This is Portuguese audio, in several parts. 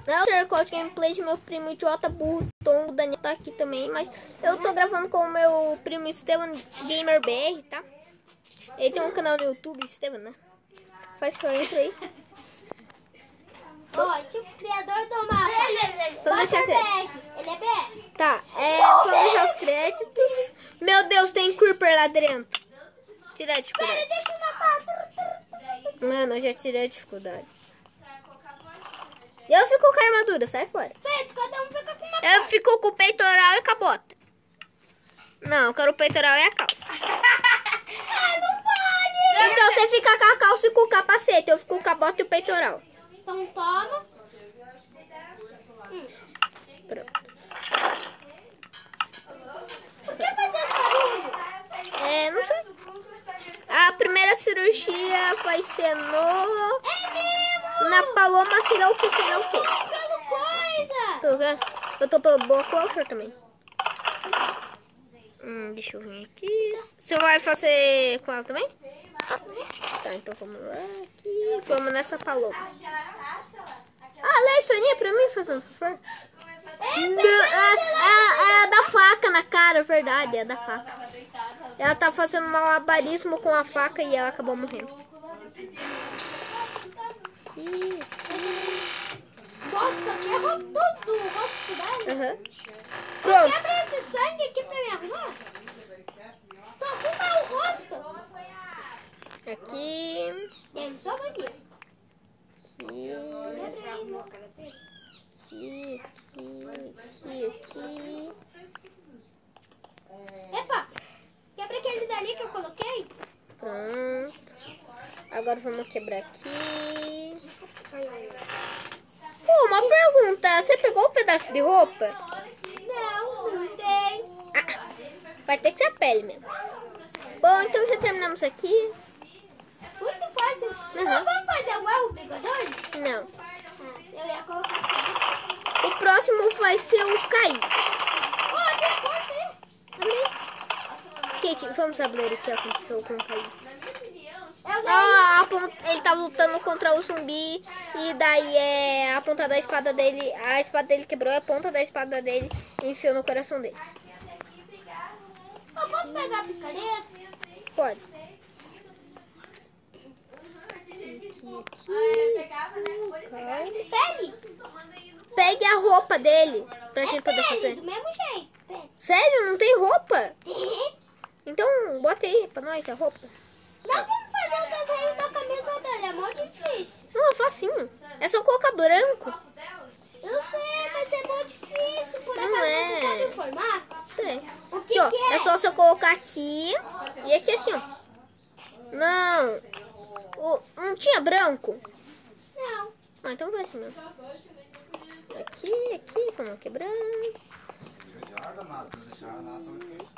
Não, Sercote Gameplay de meu primo idiota burro Tom. O Daniel tá aqui também, mas eu tô gravando com o meu primo Esteban Gamer BR, tá? Ele tem um canal no YouTube, Esteban, né? Faz sua intro aí. Ó, tipo criador do mapa. Vamos deixar crédito. Ele é BR. Tá, vamos deixar os créditos. Meu Deus, tem Creeper lá dentro. Tirei a dificuldade. Deixa eu matar. Mano, eu já tirei a dificuldade. Eu fico com a armadura, sai fora. Feito, cada um fica com uma Eu fico com o peitoral e com a bota. Não, eu quero o peitoral e a calça. não pode. Então você fica com a calça e com o capacete. Eu fico com a bota e o peitoral. Então toma. Pronto. Por que fazer esse barulho? Não sei. A primeira cirurgia vai ser no... Na Paloma, será o que? Será o quê? Pelo coisa. Pelo quê? Eu tô pelo Boa Culture também. Deixa eu vir aqui. Você vai fazer com ela também? Tá, então vamos lá aqui. Vamos nessa Paloma. Lê isso aí pra mim, fazendo favor. É da faca na cara, verdade, é da faca. Ela tá fazendo malabarismo com a faca e ela acabou morrendo. Nossa, errou tudo o rosto dela. Pronto. Quebra esse sangue aqui pra me arrumar. Só arruma o rosto. Aqui. Ele só vai aqui. Aqui. Epa, quebra aquele dali que eu coloquei. Pronto. Agora vamos quebrar aqui. Uma pergunta. Você pegou um pedaço de roupa? Não tem. Vai ter que ser a pele mesmo. Bom, então já terminamos aqui. Muito fácil. Não, vamos fazer o bigodão? Não. Eu ia colocar. O próximo vai ser o Caio. Vamos abrir o que aconteceu com o Caio. Ele tá lutando contra o zumbi e daí a ponta da espada dele, a espada dele quebrou, a ponta da espada dele enfiou no coração dele. Eu posso pegar a picareta? Pode. Pegue a roupa dele pra gente poder fazer. Do mesmo jeito. Sério? Não tem roupa? Então bota aí pra nós a roupa. Dá como fazer o desenho da camisa dele, é muito difícil. Não, é facinho. É só colocar branco. Eu sei, mas é muito difícil. Por acaso Não é. você sabe o formato? Sei. O que, Aqui, ó, que é? é só você colocar aqui e aqui assim, ó. Não. Não tinha branco? Não. Então vai assim mesmo. Aqui, vamos quebrando.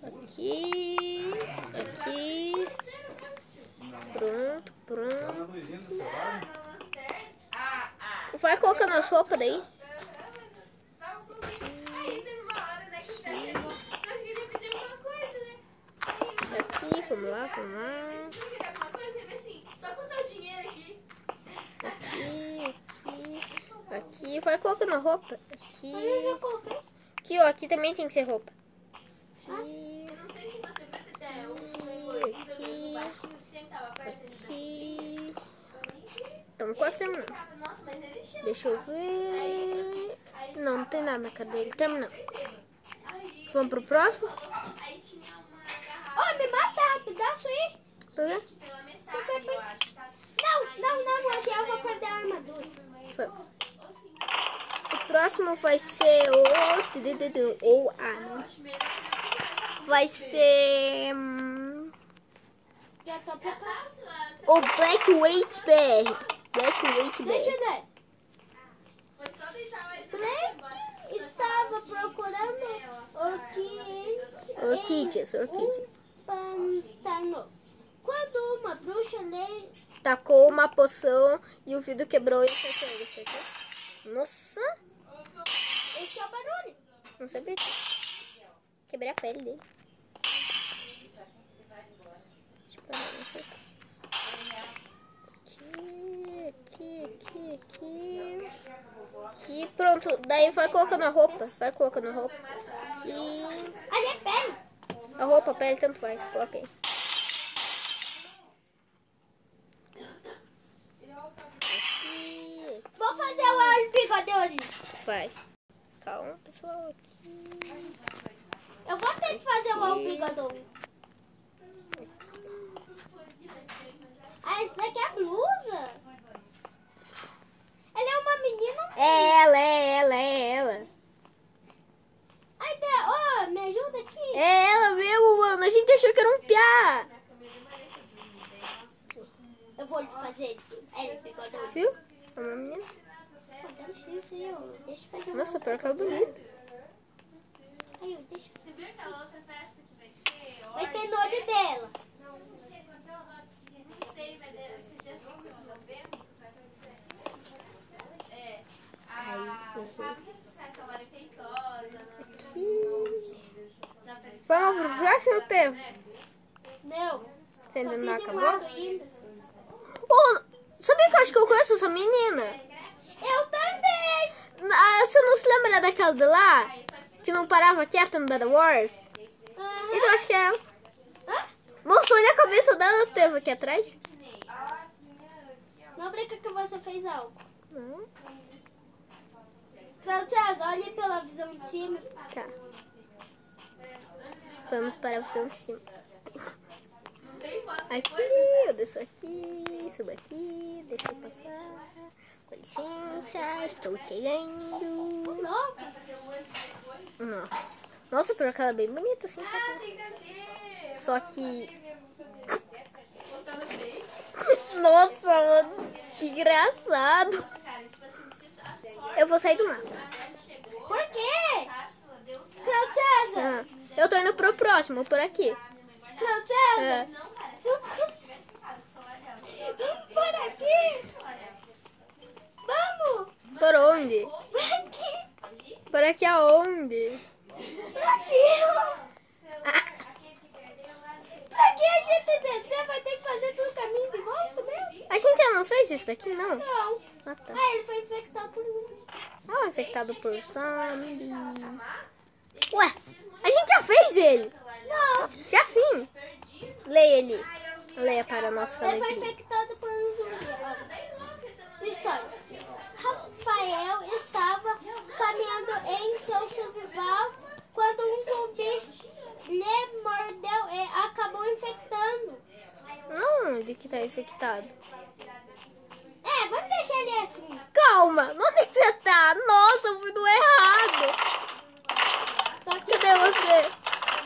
Aqui. Pronto. Vai colocando as roupas daí. Aqui, vamos lá. Aqui, vai colocando a roupa. Aqui. Eu já coloquei. Aqui, ó, aqui também tem que ser roupa. Aqui. Estamos quase terminando. Deixa eu ver. Não tem nada na cara dele. Terminamos. Vamos pro próximo? Me mata pedaço aí. Por quê? Não, assim eu vou perder a armadura. Foi. O próximo vai ser o... Vai ser... Já tô preparado. O Blackweight BR. Blackweight Deixa eu BR. ver. Blake estava procurando Orquídeas. pântano. Quando uma bruxa lhe Tacou uma poção e o vidro quebrou e acertou ele, acertou? Nossa! Esse é o barulho. Não sabia. Quebrei a pele dele. Aqui. Aqui, pronto. Daí vai colocando a roupa. Vai colocando a roupa. Aqui. Ali é pele. A roupa, a pele, tanto faz. Coloquei. Aqui. Vou fazer o olho bigode. Faz. Calma, pessoal. Aqui. Eu vou ter que fazer o olho bigode. Ah, isso daqui é a blusa. Ela é uma menina? É ela. Ai, me ajuda aqui. É ela mesmo, mano. A gente achou que era um piá. Eu vou te fazer ele bigode. Viu? É uma menina. Deixa eu fazer Nossa, pior que é bonito. Aí, deixa. Você viu aquela outra festa que vai ter? Vai ter no olho dela. Não sei, vai ter esse dia 5 de novembro. É. Sabe que essas festas agora feitosa, Vamos pro próximo tempo. Não. Você ainda Só não fiz um acabou? lado ainda. Oh, sabia que eu acho que eu conheço essa menina? Eu também. Você não se lembra daquela de lá? Que não parava quieta no Battle Wars? Aham. Então acho que é ela. Hã? Nossa, olha a cabeça dela, teve aqui atrás. Não brinca que você fez algo. Não. Francesa, olhe pela visão de cima. Tá. Vamos para a opção de cima. Aqui, eu desço aqui, subo aqui, deixa eu passar. Com licença, estou chegando. Não. Nossa. Nossa, pior que ela é bem bonita, assim, sabe? Só que... Nossa, mano, que engraçado. Eu vou sair do mapa. Por quê? Francesa. Eu tô indo pro próximo, por aqui. Francesa. Vamos por aqui. Vamos. Por onde? Por aqui. Por aqui aonde? Por aqui. Pra que a gente descer, vai ter que fazer todo o caminho de volta mesmo? A gente já não fez isso daqui, não? Não. Ah, tá. Ah, ele foi infectado por um. Infectado por zombie. Ué, a gente já fez ele. Não. Já sim. Leia ele. Leia para a nossa Ele foi alegria. infectado por um zumbi. História. Rafael estava caminhando em seu survival quando um zumbi lhe mordeu e acabou infectando. Onde que tá infectado? Vamos deixar ele assim. Calma, onde que você tá? Nossa, eu fui do errado. Só que Cadê você?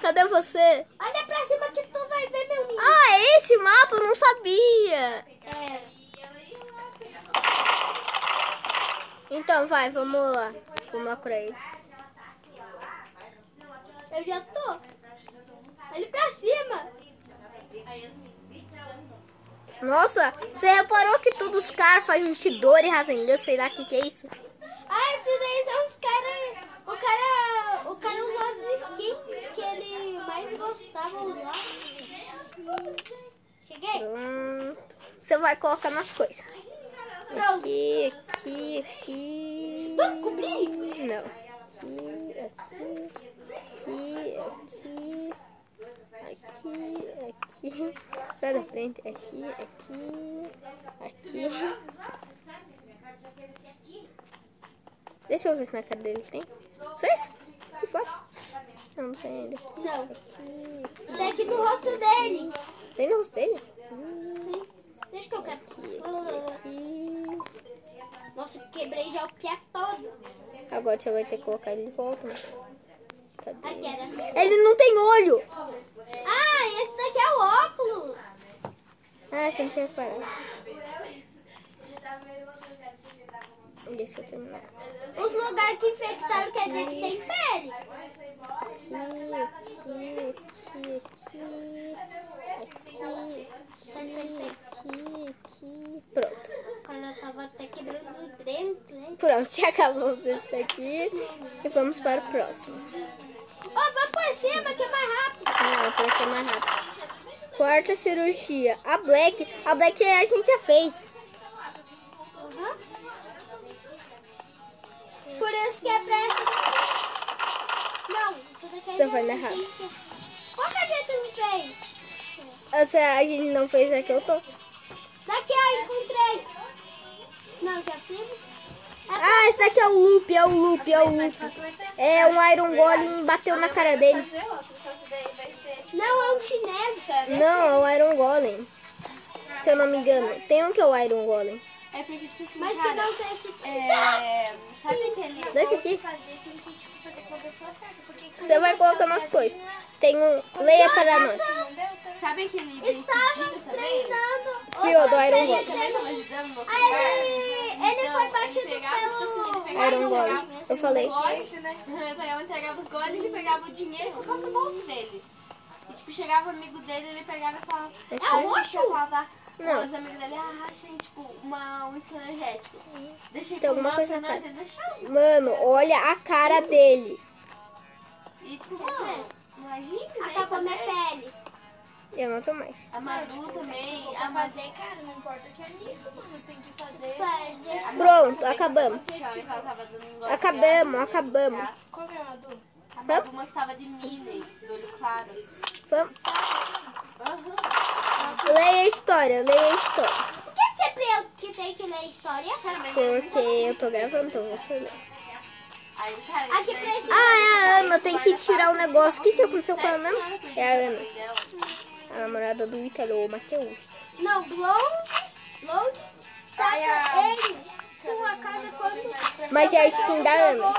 Cadê você? olha pra cima que tu vai ver meu ninho. Ah, esse mapa eu não sabia. Então vai, vamos lá. Vamos lá por aí. Eu já tô. Olha pra cima. Nossa, você reparou que todos os caras fazem um Tidori, Rasengan, sei lá o que é isso? Ah, esses daí são os caras. O cara usou as skins que ele mais gostava de usar. Cheguei. Pronto. Você vai colocar nas coisas. Pronto. Aqui, aqui, aqui. Vamos cobrir? Não. Aqui. Sai da frente. Aqui. Deixa eu ver se na cara deles tem. Só isso? Que fácil. Não tem ainda. Não. Aqui. Tá aqui no rosto dele. Tem no rosto dele? Deixa que eu quero. Aqui. Nossa, quebrei já o pé todo. Agora você vai ter que colocar ele de volta. Né? Cadê? Aqui era assim. Ele não tem olho. Ah, esse daqui é o óculos. Ah, que não tinha reparado. Deixa eu terminar. Os lugares que infectaram quer dizer que tem pele. Aqui. Pronto. O cara tava até quebrando dentro, né? Pronto, já acabou esse aqui. E vamos para o próximo. Ó, vai por cima que é mais rápido. Não, para ser mais rápido. Quarta cirurgia. A Black a gente já fez. Uhum. Você foi errado. Qual que a gente não fez? Essa a gente não fez aqui, eu tô. Daqui, ó, encontrei. Não, já fizemos? Ah, esse daqui é o loop, é o loop. É um Iron Golem bateu na cara dele. Fazer outro, só que daí vai ser tipo. Não, é um chinelo. Não, é o Iron Golem. Se eu não me engano. Tem um que é o Iron Golem. É porque, tipo assim, Mas que cara, não sei se... sabe aquele... Desse aqui. Fazer, tem que, tipo, fazer com a pessoa certa, porque... Você vai colocando as coisas. Tem um... Leia para nós. Sabe aquele Estavam vencidinho também? treinando. Fio do Iron Golem. Também tava ajudando no outro Aí lugar? ele foi batido Ele pegava, tipo assim, ele pegava Iron Golem. Eu falei. Ele pegava, entregava os goles, ele pegava o dinheiro e colocava no bolso dele. E tipo, chegava o amigo dele, ele pegava e falava... É falava Não. os amigos dele, achei tipo um whisky energético. Deixei Tem alguma pra coisa na nós, cara. ele deixava. Mano, olha a cara dele. E tipo, mano, imagina, né? Acabou minha fazer- pele. Eu não tô mais. A Madu também, a Madu, cara, não importa o que é isso, mano, tem que fazer. Pronto, acabamos. Ela tava dando um gole Acabamos. Qual que é a Madu? A Madu, uma que tava de Minnie, do olho claro. Vamos. Aham. Leia a história, leia a história. Por que sempre eu que tenho que ler a história? Cara, mas Porque eu tô gravando, então você lê. aí, cara, Aqui daí, precisa- Ah, é a Ana, tem que tirar o negócio. O que aconteceu com ela mesmo? É a Ana, dela. a namorada do Ítalo, o Matheus. Não, Load está ele com a casa quando... Mas é a skin da Ana.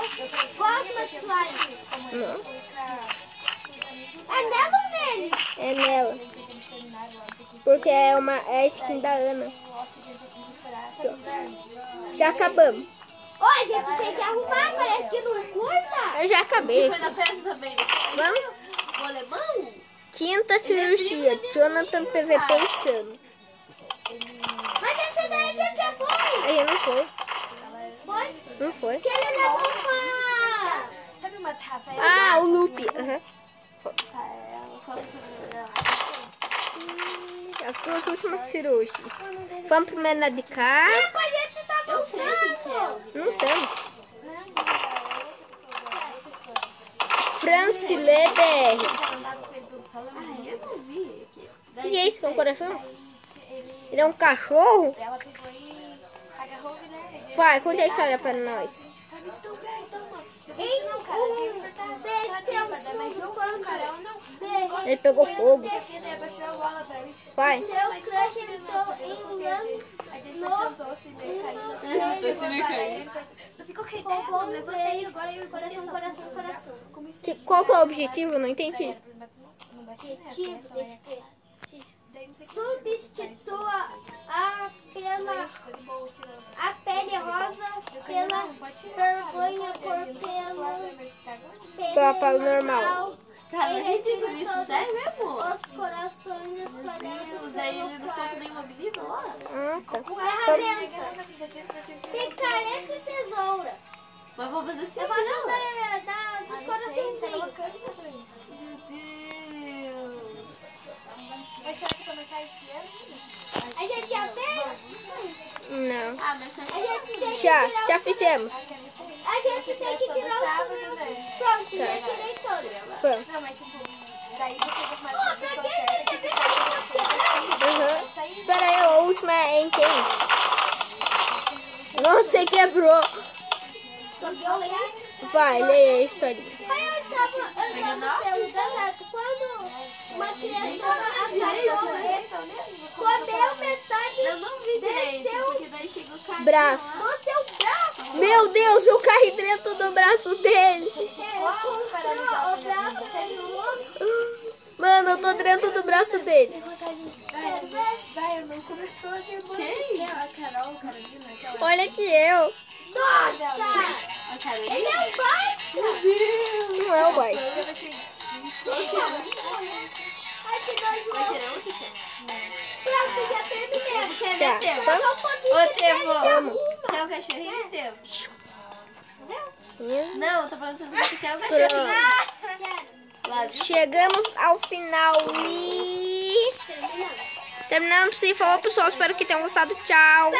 Gosta de slime. Não, É nela ou nele? é nela. Porque é a skin da Ana. Aqui, ó. Já acabamos. Ô, a gente tem que arrumar, parece que não cuida. Eu já acabei. Foi na festa também, né? Vamos? O alemão? Quinta cirurgia. Jonathan PV pensando. Mas esse daí já foi. Aí não foi. Foi? Não foi. Que ele levou uma... Sabe uma Rafael? Ah, o loop. Aham. Qual que é o sobrenome dela? As duas últimas cirurgias. Vamos primeiro na de cá. A gente tá Eu sei quem que é. voltando. Não estamos. Francile BR. Ai, eu não vi. O que é isso? É um coração? Ele é um cachorro? Ela pegou e agarrou o Guilherme. Vai, conta a história para nós. Desceu os fundos quando... Ele pegou fogo. Vai. Seu crush entrou em Levantei, coração. Qual que é o objetivo? Não entendi. Objetivo, deixa eu ver. Substitua a pele rosa pela vergonha Pela pele normal. Cara, não acredito nisso, sério mesmo? Os corações espalhados Aí ele não ficou com nenhuma menina lá? Ah, tá. ferramenta, picareta e tesoura. Mas vou fazer assim, Eu faço não? dos coraçõezinhos. Meu Deus. A gente já fez? Não. Ah, mas você A gente tem que Já tirar fizemos. A gente tem que tirar os furos. Pronto, já tirei todos. Vamos. Não, mas tipo, daí você vai fazer Pô, pra que você vê que eu tô quebrando? Uhum. Espera aí, a última é em quem? Nossa, quebrou. Só que eu leio. Vai, leia a história. Aí eu estava andando pelo deserto quando uma criatura comeu metade eu não vi direito, Desceu. porque daí chegou o cara. Braço. do seu braço. Meu Deus, eu caí dentro do braço dele. Ele puxou o braço dele no outro. Mano, eu tô dentro do braço dele. Vai, não começou a ser Quem? A Carolina. Olha aqui eu. Nossa! A Carolina? Ele é um baita! Não é o boy. Ai, que Vai nojo! querer outro? Pronto, já terminei. Já. Falta um pouquinho Ô, que Tevo, ele arruma. quer o cachorrinho, Tevo? Vamos. Não, eu tô perguntando se você quer o cachorrinho. Lá, viu? Chegamos ao final e... Terminamos. Se falou, pessoal. Espero que tenham gostado. Tchau.